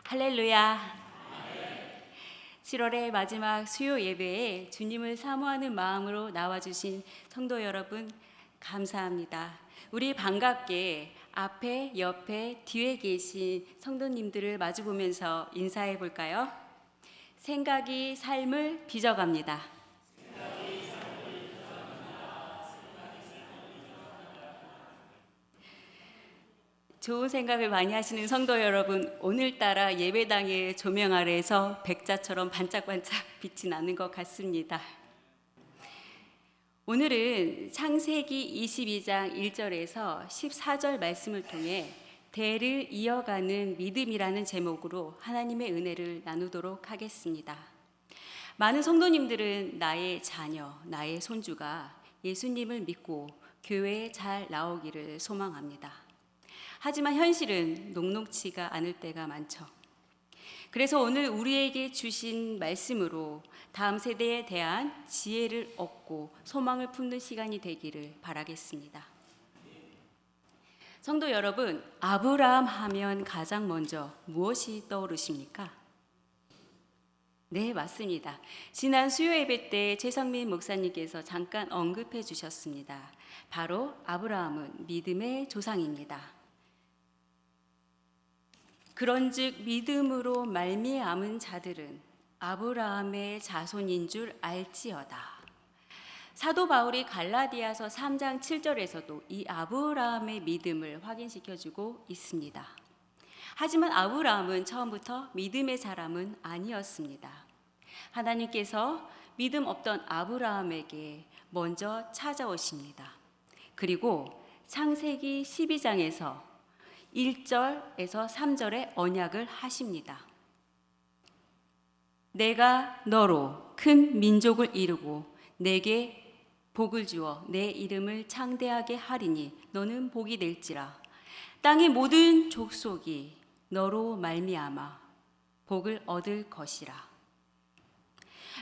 할렐루야. 7월의 마지막 수요 예배에 주님을 사모하는 마음으로 나와주신 성도 여러분 감사합니다. 우리 반갑게 앞에, 옆에, 뒤에 계신 성도님들을 마주보면서 인사해 볼까요? 생각이 삶을 빚어갑니다. 좋은 생각을 많이 하시는 성도 여러분, 오늘따라 예배당의 조명 아래에서 백자처럼 반짝반짝 빛이 나는 것 같습니다. 오늘은 창세기 22장 1절에서 14절 말씀을 통해 대를 이어가는 믿음이라는 제목으로 하나님의 은혜를 나누도록 하겠습니다. 많은 성도님들은 나의 자녀, 나의 손주가 예수님을 믿고 교회에 잘 나오기를 소망합니다. 하지만 현실은 녹록치가 않을 때가 많죠. 그래서 오늘 우리에게 주신 말씀으로 다음 세대에 대한 지혜를 얻고 소망을 품는 시간이 되기를 바라겠습니다. 성도 여러분, 아브라함 하면 가장 먼저 무엇이 떠오르십니까? 네, 맞습니다. 지난 수요 예배 때 최성민 목사님께서 잠깐 언급해 주셨습니다. 바로 아브라함은 믿음의 조상입니다. 그런즉 믿음으로 말미암은 자들은 아브라함의 자손인 줄 알지어다. 사도 바울이 갈라디아서 3장 7절에서도 이 아브라함의 믿음을 확인시켜주고 있습니다. 하지만 아브라함은 처음부터 믿음의 사람은 아니었습니다. 하나님께서 믿음 없던 아브라함에게 먼저 찾아오십니다. 그리고 창세기 12장에서 1절에서 3절에 언약을 하십니다. 내가 너로 큰 민족을 이루고 내게 복을 주어 내 이름을 창대하게 하리니 너는 복이 될지라. 땅의 모든 족속이 너로 말미암아 복을 얻을 것이라.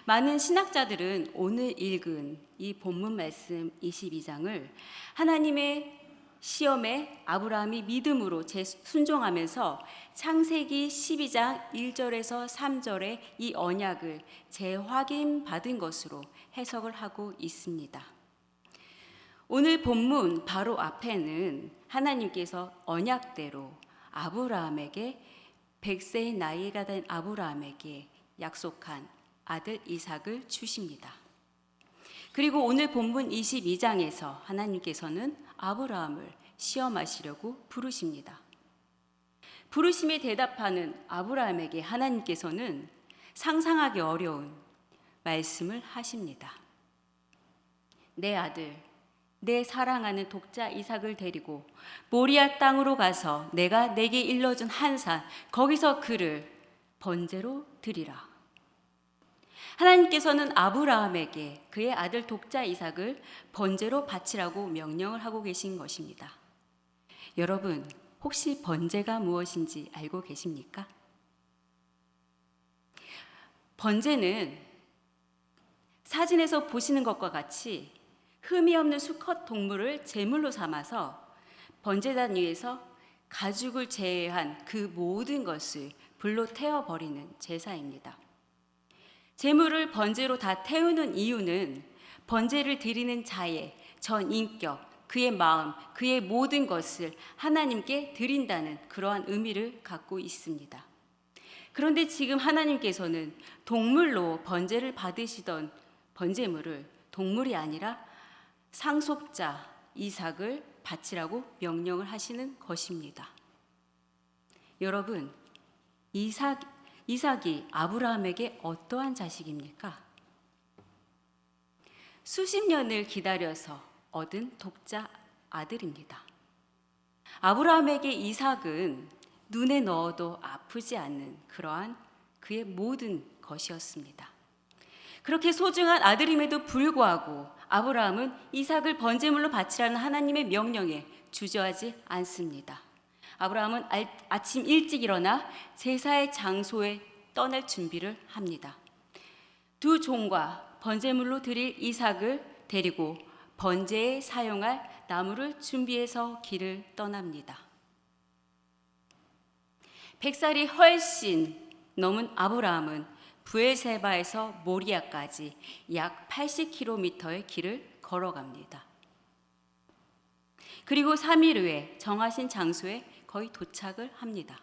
많은 신학자들은 오늘 읽은 이 본문 말씀 22장을 하나님의 시험에 아브라함이 믿음으로 순종하면서 창세기 12장 1절에서 3절의 이 언약을 재확인받은 것으로 해석을 하고 있습니다. 오늘 본문 바로 앞에는 하나님께서 언약대로 아브라함에게 100세의 나이가 된 아브라함에게 약속한 아들 이삭을 주십니다. 그리고 오늘 본문 22장에서 하나님께서는 아브라함을 시험하시려고 부르십니다. 부르심에 대답하는 아브라함에게 하나님께서는 상상하기 어려운 말씀을 하십니다. 내 아들, 내 사랑하는 독자 이삭을 데리고 모리아 땅으로 가서 내가 내게 일러준 한 산, 거기서 그를 번제로 드리라. 하나님께서는 아브라함에게 그의 아들 독자 이삭을 번제로 바치라고 명령을 하고 계신 것입니다. 여러분, 혹시 번제가 무엇인지 알고 계십니까? 번제는 사진에서 보시는 것과 같이 흠이 없는 수컷 동물을 제물로 삼아서 번제단 위에서 가죽을 제외한 그 모든 것을 불로 태워버리는 제사입니다. 제물을 번제로 다 태우는 이유는 번제를 드리는 자의 전 인격, 그의 마음, 그의 모든 것을 하나님께 드린다는 그러한 의미를 갖고 있습니다. 그런데 지금 하나님께서는 동물로 번제를 받으시던 번제물을 동물이 아니라 상속자 이삭을 바치라고 명령을 하시는 것입니다. 여러분, 이삭이 아브라함에게 어떠한 자식입니까? 수십 년을 기다려서 얻은 독자 아들입니다. 아브라함에게 이삭은 눈에 넣어도 아프지 않는 그러한 그의 모든 것이었습니다. 그렇게 소중한 아들임에도 불구하고 아브라함은 이삭을 번제물로 바치라는 하나님의 명령에 주저하지 않습니다. 아브라함은 아침 일찍 일어나 제사의 장소에 떠날 준비를 합니다. 두 종과 번제물로 드릴 이삭을 데리고 번제에 사용할 나무를 준비해서 길을 떠납니다. 100살이 훨씬 넘은 아브라함은 브엘세바에서 모리아까지 약 80km의 길을 걸어갑니다. 그리고 3일 후에 정하신 장소에 거의 도착을 합니다.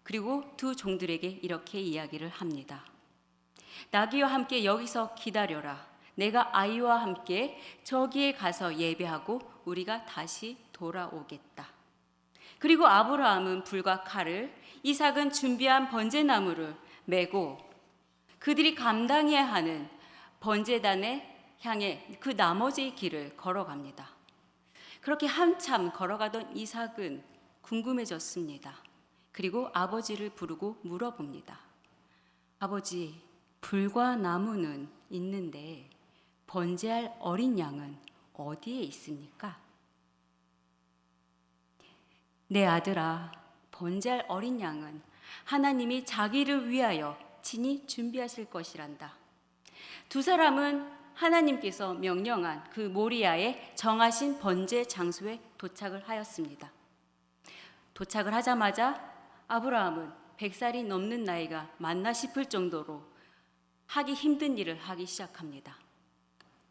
그리고 두 종들에게 이렇게 이야기를 합니다. 나귀와 함께 여기서 기다려라. 내가 아이와 함께 저기에 가서 예배하고 우리가 다시 돌아오겠다. 그리고 아브라함은 불과 칼을, 이삭은 준비한 번제나무를 메고 그들이 감당해야 하는 번제단에 향해 그 나머지 길을 걸어갑니다. 그렇게 한참 걸어가던 이삭은 궁금해졌습니다. 그리고 아버지를 부르고 물어봅니다. 아버지, 불과 나무는 있는데 번제할 어린 양은 어디에 있습니까? 내 아들아, 번제할 어린 양은 하나님이 자기를 위하여 친히 준비하실 것이란다. 두 사람은 하나님께서 명령한 그 모리아의 정하신 번제 장소에 도착을 하였습니다. 도착을 하자마자 아브라함은 100살이 넘는 나이가 맞나 싶을 정도로 하기 힘든 일을 하기 시작합니다.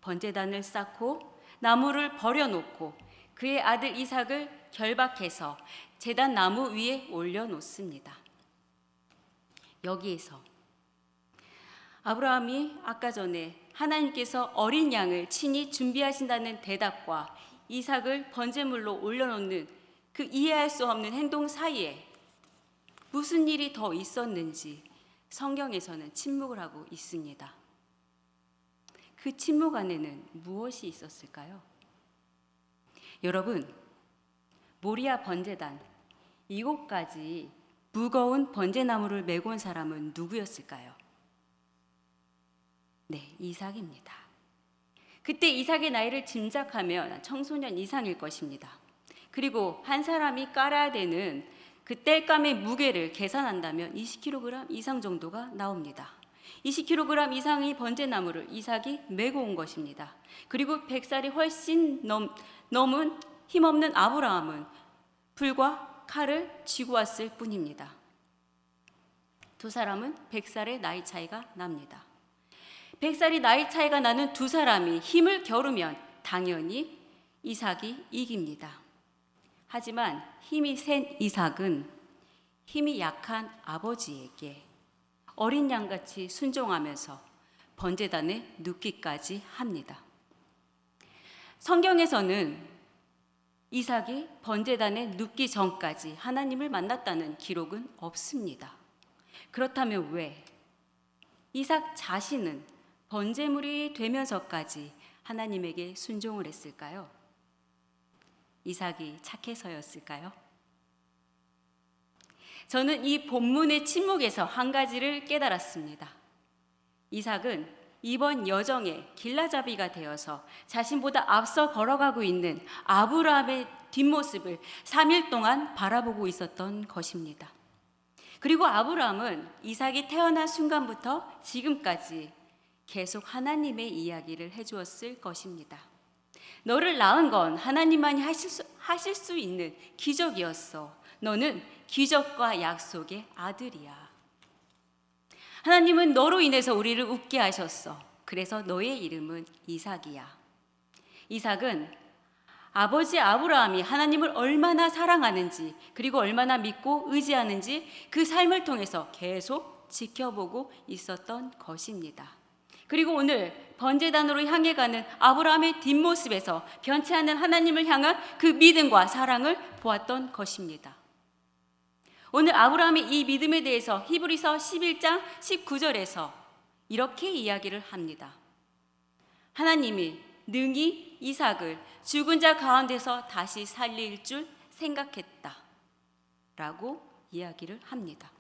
번제단을 쌓고 나무를 버려놓고 그의 아들 이삭을 결박해서 제단 나무 위에 올려놓습니다. 여기에서 아브라함이 아까 전에 하나님께서 어린 양을 친히 준비하신다는 대답과 이삭을 번제물로 올려놓는 그 이해할 수 없는 행동 사이에 무슨 일이 더 있었는지 성경에서는 침묵을 하고 있습니다. 그 침묵 안에는 무엇이 있었을까요? 여러분, 모리아 번제단 이곳까지 무거운 번제나무를 메고 온 사람은 누구였을까요? 네, 이삭입니다. 그때 이삭의 나이를 짐작하면 청소년 이상일 것입니다. 그리고 한 사람이 깔아야 되는 그 땔감의 무게를 계산한다면 20kg 이상 정도가 나옵니다. 20kg 이상의 번제나무를 이삭이 메고 온 것입니다. 그리고 100살이 훨씬 넘은 힘없는 아브라함은 불과 칼을 쥐고 왔을 뿐입니다. 두 사람은 100살의 나이 차이가 납니다. 100살이 나이 차이가 나는 두 사람이 힘을 겨루면 당연히 이삭이 이깁니다. 하지만 힘이 센 이삭은 힘이 약한 아버지에게 어린 양같이 순종하면서 번제단에 눕기까지 합니다. 성경에서는 이삭이 번제단에 눕기 전까지 하나님을 만났다는 기록은 없습니다. 그렇다면 왜 이삭 자신은 번제물이 되면서까지 하나님에게 순종을 했을까요? 이삭이 착해서였을까요? 저는 이 본문의 침묵에서 한 가지를 깨달았습니다. 이삭은 이번 여정의 길라잡이가 되어서 자신보다 앞서 걸어가고 있는 아브라함의 뒷모습을 3일 동안 바라보고 있었던 것입니다. 그리고 아브라함은 이삭이 태어난 순간부터 지금까지 계속 하나님의 이야기를 해주었을 것입니다. 너를 낳은 건 하나님만이 하실 수 있는 기적이었어. 너는 기적과 약속의 아들이야. 하나님은 너로 인해서 우리를 웃게 하셨어. 그래서 너의 이름은 이삭이야. 이삭은 아버지 아브라함이 하나님을 얼마나 사랑하는지 그리고 얼마나 믿고 의지하는지 그 삶을 통해서 계속 지켜보고 있었던 것입니다. 그리고 오늘 번제단으로 향해 가는 아브라함의 뒷모습에서 변치 않는 하나님을 향한 그 믿음과 사랑을 보았던 것입니다. 오늘 아브라함의 이 믿음에 대해서 히브리서 11장 19절에서 이렇게 이야기를 합니다. 하나님이 능히 이삭을 죽은 자 가운데서 다시 살릴 줄 생각했다 라고 이야기를 합니다.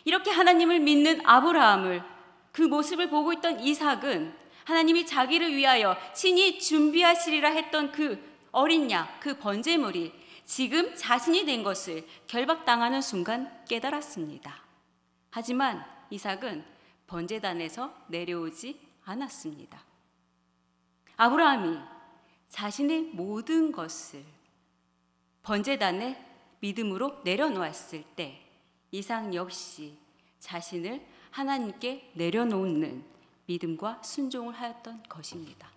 이렇게 하나님을 믿는 아브라함을 그 모습을 보고 있던 이삭은 하나님이 자기를 위하여 친히 준비하시리라 했던 그 어린 양, 그 번제물이 지금 자신이 된 것을 결박당하는 순간 깨달았습니다. 하지만 이삭은 번제단에서 내려오지 않았습니다. 아브라함이 자신의 모든 것을 번제단에 믿음으로 내려놓았을 때 이삭 역시 자신을 하나님께 내려놓는 믿음과 순종을 하였던 것입니다.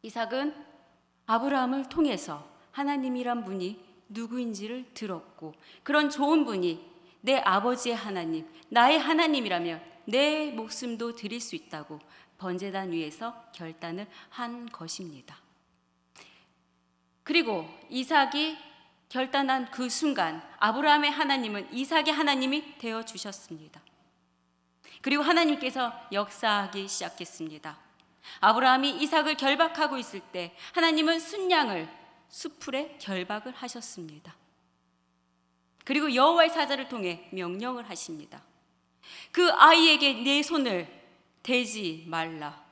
이삭은 아브라함을 통해서 하나님이란 분이 누구인지를 들었고, 그런 좋은 분이 내 아버지의 하나님, 나의 하나님이라면 내 목숨도 드릴 수 있다고 번제단 위에서 결단을 한 것입니다. 그리고 이삭이 결단한 그 순간 아브라함의 하나님은 이삭의 하나님이 되어 주셨습니다. 그리고 하나님께서 역사하기 시작했습니다. 아브라함이 이삭을 결박하고 있을 때 하나님은 순양을 수풀에 결박을 하셨습니다. 그리고 여호와의 사자를 통해 명령을 하십니다. 그 아이에게 내 손을 대지 말라.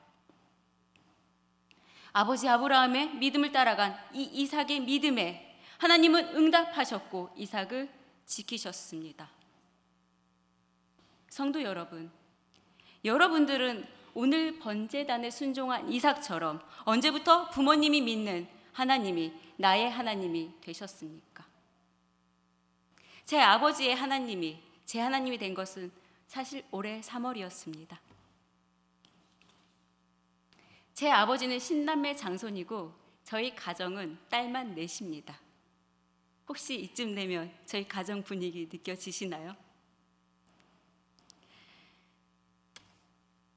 아버지 아브라함의 믿음을 따라간 이 이삭의 믿음에 하나님은 응답하셨고 이삭을 지키셨습니다. 성도 여러분, 여러분들은 오늘 번제단에 순종한 이삭처럼 언제부터 부모님이 믿는 하나님이 나의 하나님이 되셨습니까? 제 아버지의 하나님이 제 하나님이 된 것은 사실 올해 3월이었습니다. 제 아버지는 신남매 장손이고 저희 가정은 딸만 넷입니다. 혹시 이쯤 되면 저희 가정 분위기 느껴지시나요?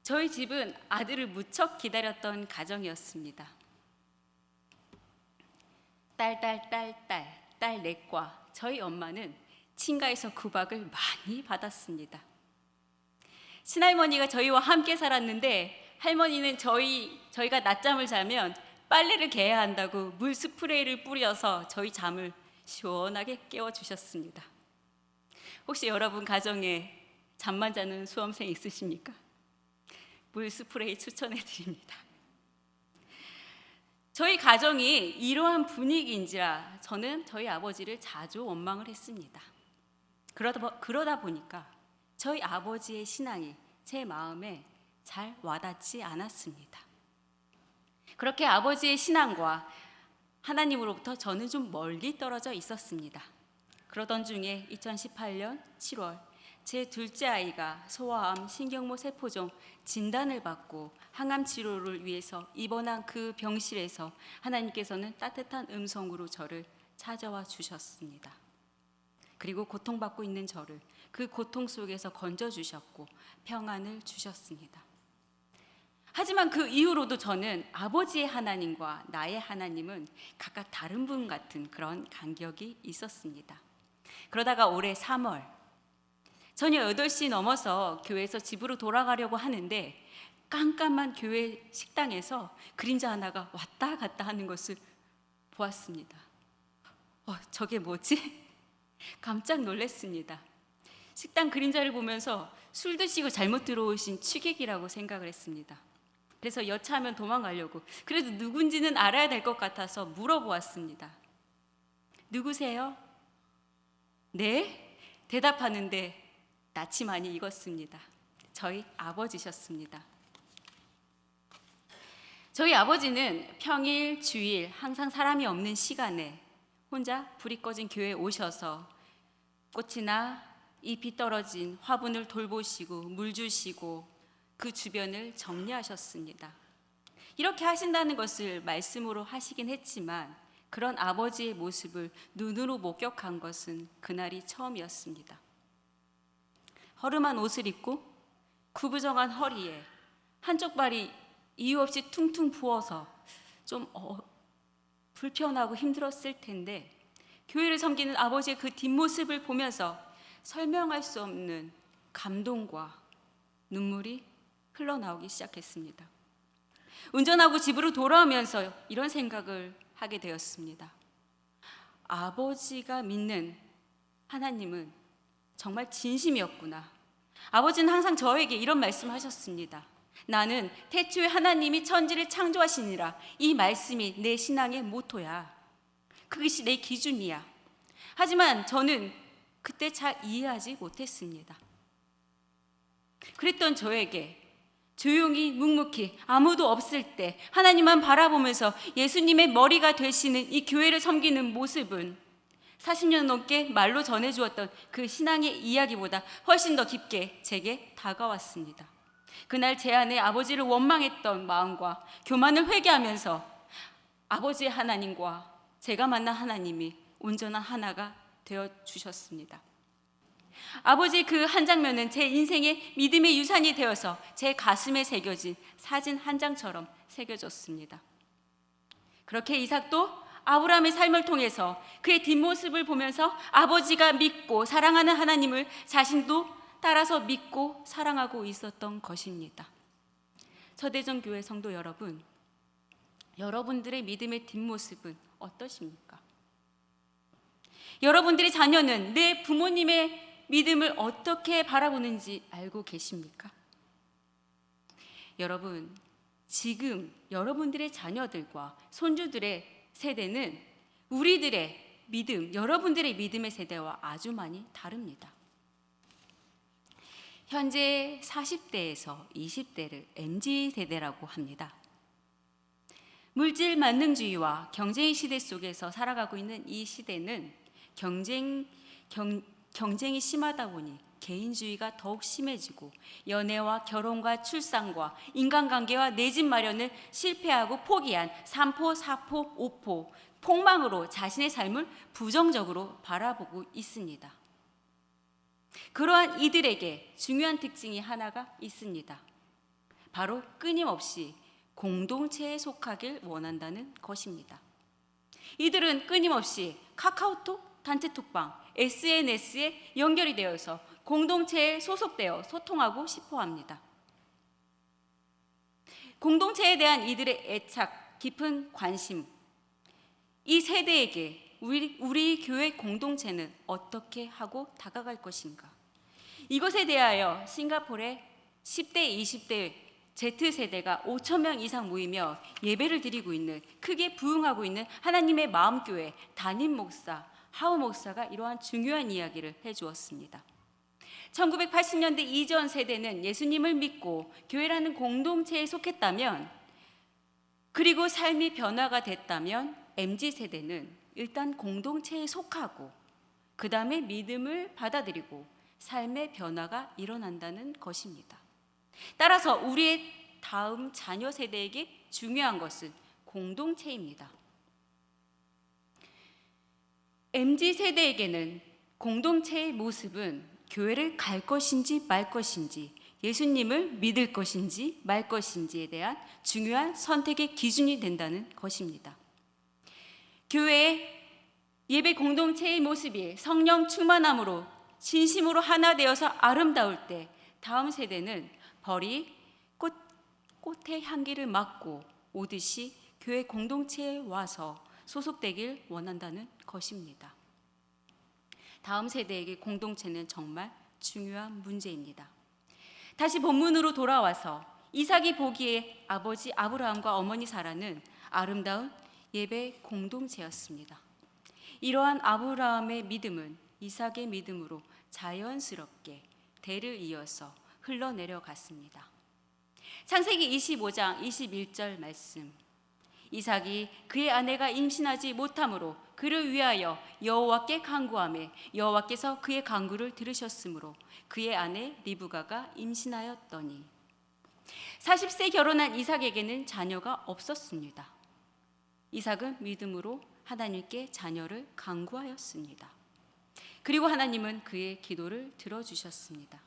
저희 집은 아들을 무척 기다렸던 가정이었습니다. 딸 넷과 저희 엄마는 친가에서 구박을 많이 받았습니다. 친할머니가 저희와 함께 살았는데 할머니는 저희가 낮잠을 자면 빨래를 개야 한다고 물 스프레이를 뿌려서 저희 잠을 시원하게 깨워주셨습니다. 혹시 여러분 가정에 잠만 자는 수험생 있으십니까? 물 스프레이 추천해 드립니다. 저희 가정이 이러한 분위기인지라 저는 저희 아버지를 자주 원망을 했습니다. 그러다 보니까 저희 아버지의 신앙이 제 마음에 잘 와닿지 않았습니다. 그렇게 아버지의 신앙과 하나님으로부터 저는 좀 멀리 떨어져 있었습니다. 그러던 중에 2018년 7월 제 둘째 아이가 소아암 신경모 세포종 진단을 받고 항암 치료를 위해서 입원한 그 병실에서 하나님께서는 따뜻한 음성으로 저를 찾아와 주셨습니다. 그리고 고통받고 있는 저를 그 고통 속에서 건져주셨고 평안을 주셨습니다. 하지만 그 이후로도 저는 아버지의 하나님과 나의 하나님은 각각 다른 분 같은 그런 간격이 있었습니다. 그러다가 올해 3월 저녁 8시 넘어서 교회에서 집으로 돌아가려고 하는데 깜깜한 교회 식당에서 그림자 하나가 왔다 갔다 하는 것을 보았습니다. 저게 뭐지? 깜짝 놀랐습니다. 식당 그림자를 보면서 술 드시고 잘못 들어오신 취객이라고 생각을 했습니다. 그래서 여차하면 도망가려고 그래도 누군지는 알아야 될 것 같아서 물어보았습니다. 누구세요? 네? 대답하는데 낯이 많이 익었습니다. 저희 아버지셨습니다. 저희 아버지는 평일, 주일 항상 사람이 없는 시간에 혼자 불이 꺼진 교회에 오셔서 꽃이나 잎이 떨어진 화분을 돌보시고 물 주시고 그 주변을 정리하셨습니다. 이렇게 하신다는 것을 말씀으로 하시긴 했지만 그런 아버지의 모습을 눈으로 목격한 것은 그날이 처음이었습니다. 허름한 옷을 입고 구부정한 허리에 한쪽 발이 이유 없이 퉁퉁 부어서 좀 불편하고 힘들었을 텐데 교회를 섬기는 아버지의 그 뒷모습을 보면서 설명할 수 없는 감동과 눈물이 흘러나오기 시작했습니다. 운전하고 집으로 돌아오면서 이런 생각을 하게 되었습니다. 아버지가 믿는 하나님은 정말 진심이었구나. 아버지는 항상 저에게 이런 말씀하셨습니다. 나는 태초에 하나님이 천지를 창조하시니라. 이 말씀이 내 신앙의 모토야. 그것이 내 기준이야. 하지만 저는 그때 잘 이해하지 못했습니다. 그랬던 저에게 조용히 묵묵히 아무도 없을 때 하나님만 바라보면서 예수님의 머리가 되시는 이 교회를 섬기는 모습은 40년 넘게 말로 전해주었던 그 신앙의 이야기보다 훨씬 더 깊게 제게 다가왔습니다. 그날 제 안에 아버지를 원망했던 마음과 교만을 회개하면서 아버지의 하나님과 제가 만난 하나님이 온전한 하나가 되어주셨습니다. 아버지의 그 한 장면은 제 인생의 믿음의 유산이 되어서 제 가슴에 새겨진 사진 한 장처럼 새겨졌습니다. 그렇게 이삭도 아브라함의 삶을 통해서 그의 뒷모습을 보면서 아버지가 믿고 사랑하는 하나님을 자신도 따라서 믿고 사랑하고 있었던 것입니다. 서대전교회 성도 여러분, 여러분들의 믿음의 뒷모습은 어떠십니까? 여러분들의 자녀는 내 부모님의 믿음을 어떻게 바라보는지 알고 계십니까? 여러분, 지금 여러분들의 자녀들과 손주들의 세대는 우리들의 믿음, 여러분들의 믿음의 세대와 아주 많이 다릅니다. 현재 40대에서 20대를 MZ세대라고 합니다. 물질 만능주의와 경쟁의 시대 속에서 살아가고 있는 이 시대는 경쟁이 심하다 보니 개인주의가 더욱 심해지고 연애와 결혼과 출산과 인간관계와 내 집 마련을 실패하고 포기한 3포, 4포, 5포 폭망으로 자신의 삶을 부정적으로 바라보고 있습니다. 그러한 이들에게 중요한 특징이 하나가 있습니다. 바로 끊임없이 공동체에 속하길 원한다는 것입니다. 이들은 끊임없이 카카오톡, 단체톡방, SNS에 연결이 되어서 공동체에 소속되어 소통하고 싶어 합니다. 공동체에 대한 이들의 애착, 깊은 관심, 이 세대에게 우리 교회 공동체는 어떻게 하고 다가갈 것인가? 이것에 대하여 싱가포르의 10대, 20대 Z세대가 5천 명 이상 모이며 예배를 드리고 있는, 크게 부흥하고 있는 하나님의 마음교회 담임 목사, 하우 목사가 이러한 중요한 이야기를 해주었습니다. 1980년대 이전 세대는 예수님을 믿고 교회라는 공동체에 속했다면, 그리고 삶이 변화가 됐다면 MZ세대는 일단 공동체에 속하고 그 다음에 믿음을 받아들이고 삶의 변화가 일어난다는 것입니다. 따라서 우리의 다음 자녀 세대에게 중요한 것은 공동체입니다. MZ세대에게는 공동체의 모습은 교회를 갈 것인지 말 것인지, 예수님을 믿을 것인지 말 것인지에 대한 중요한 선택의 기준이 된다는 것입니다. 교회의 예배 공동체의 모습이 성령 충만함으로 진심으로 하나 되어서 아름다울 때 다음 세대는 벌이 꽃의 향기를 맡고 오듯이 교회 공동체에 와서 소속되길 원한다는 것입니다. 다음 세대에게 공동체는 정말 중요한 문제입니다. 다시 본문으로 돌아와서 이삭이 보기에 아버지 아브라함과 어머니 사라는 아름다운 예배 공동체였습니다. 이러한 아브라함의 믿음은 이삭의 믿음으로 자연스럽게 대를 이어서 흘러내려갔습니다. 창세기 25장 21절 말씀, 이삭이 그의 아내가 임신하지 못함으로 그를 위하여 여호와께 간구하매 여호와께서 그의 간구를 들으셨으므로 그의 아내 리브가가 임신하였더니, 40세 결혼한 이삭에게는 자녀가 없었습니다. 이삭은 믿음으로 하나님께 자녀를 간구하였습니다. 그리고 하나님은 그의 기도를 들어주셨습니다.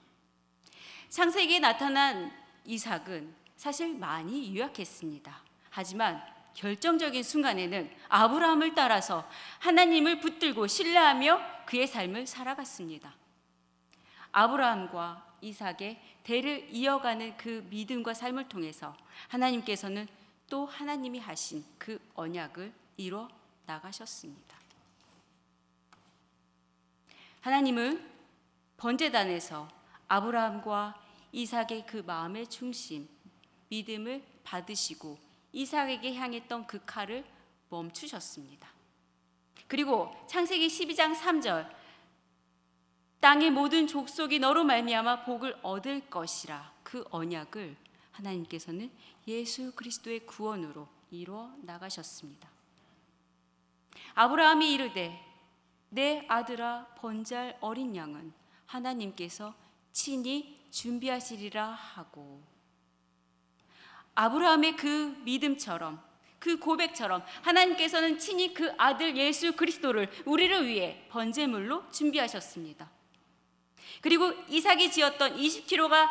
창세기에 나타난 이삭은 사실 많이 유약했습니다. 하지만 결정적인 순간에는 아브라함을 따라서 하나님을 붙들고 신뢰하며 그의 삶을 살아갔습니다. 아브라함과 이삭의 대를 이어가는 그 믿음과 삶을 통해서 하나님께서는 또 하나님이 하신 그 언약을 이뤄 나가셨습니다. 하나님은 번제단에서 아브라함과 이삭의 그 마음의 중심, 믿음을 받으시고 이삭에게 향했던 그 칼을 멈추셨습니다. 그리고 창세기 12장 3절, 땅의 모든 족속이 너로 말미암아 복을 얻을 것이라, 그 언약을 하나님께서는 예수 그리스도의 구원으로 이루어 나가셨습니다. 아브라함이 이르되 내 아들아 번잘 어린 양은 하나님께서 친히 준비하시리라 하고, 아브라함의 그 믿음처럼, 그 고백처럼 하나님께서는 친히 그 아들 예수 그리스도를 우리를 위해 번제물로 준비하셨습니다. 그리고 이삭이 지었던 20kg가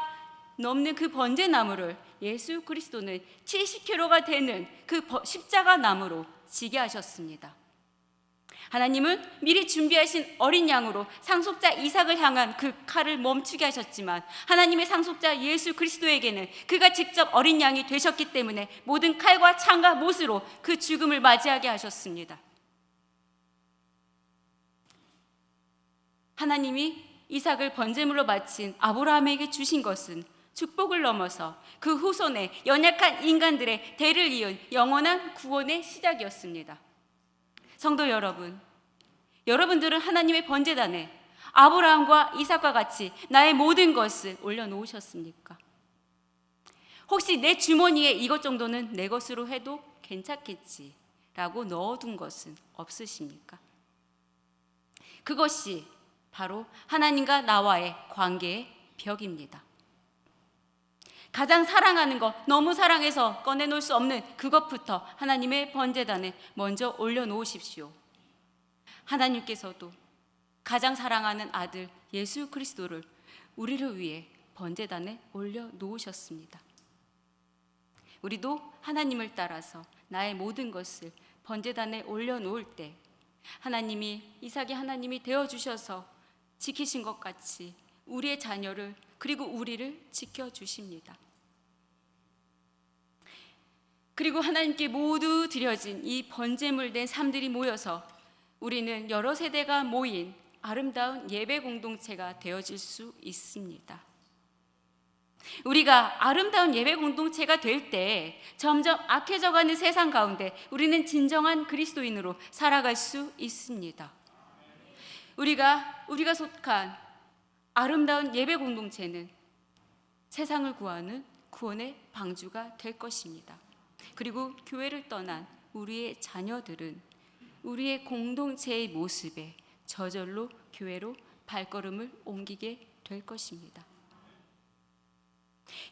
넘는 그 번제나무를 예수 그리스도는 70kg가 되는 그 십자가 나무로 지게 하셨습니다. 하나님은 미리 준비하신 어린 양으로 상속자 이삭을 향한 그 칼을 멈추게 하셨지만, 하나님의 상속자 예수 그리스도에게는 그가 직접 어린 양이 되셨기 때문에 모든 칼과 창과 못으로 그 죽음을 맞이하게 하셨습니다. 하나님이 이삭을 번제물로 바친 아브라함에게 주신 것은 축복을 넘어서 그 후손에 연약한 인간들의 대를 이은 영원한 구원의 시작이었습니다. 성도 여러분, 여러분들은 하나님의 번제단에 아브라함과 이삭과 같이 나의 모든 것을 올려놓으셨습니까? 혹시 내 주머니에 이것 정도는 내 것으로 해도 괜찮겠지라고 넣어둔 것은 없으십니까? 그것이 바로 하나님과 나와의 관계의 벽입니다. 가장 사랑하는 것, 너무 사랑해서 꺼내놓을 수 없는 그것부터 하나님의 번제단에 먼저 올려놓으십시오. 하나님께서도 가장 사랑하는 아들 예수 그리스도를 우리를 위해 번제단에 올려놓으셨습니다. 우리도 하나님을 따라서 나의 모든 것을 번제단에 올려놓을 때 하나님이, 이삭이 하나님이 되어주셔서 지키신 것 같이 우리의 자녀를, 그리고 우리를 지켜주십니다. 그리고 하나님께 모두 드려진 이 번제물 된 삶들이 모여서 우리는 여러 세대가 모인 아름다운 예배 공동체가 되어질 수 있습니다. 우리가 아름다운 예배 공동체가 될 때 점점 악해져가는 세상 가운데 우리는 진정한 그리스도인으로 살아갈 수 있습니다. 우리가 속한 아름다운 예배 공동체는 세상을 구하는 구원의 방주가 될 것입니다. 그리고 교회를 떠난 우리의 자녀들은 우리의 공동체의 모습에 저절로 교회로 발걸음을 옮기게 될 것입니다.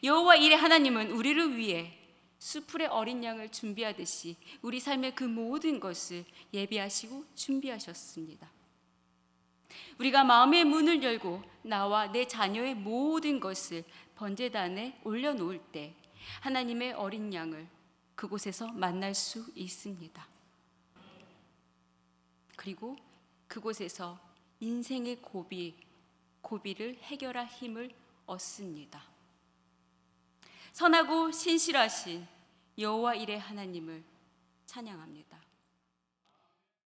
여호와 일의 하나님은 우리를 위해 수풀의 어린 양을 준비하듯이 우리 삶의 그 모든 것을 예비하시고 준비하셨습니다. 우리가 마음의 문을 열고 나와 내 자녀의 모든 것을 번제단에 올려놓을 때 하나님의 어린 양을 그곳에서 만날 수 있습니다. 그리고 그곳에서 인생의 고비를 해결할 힘을 얻습니다. 선하고 신실하신 여호와 일의 하나님을 찬양합니다.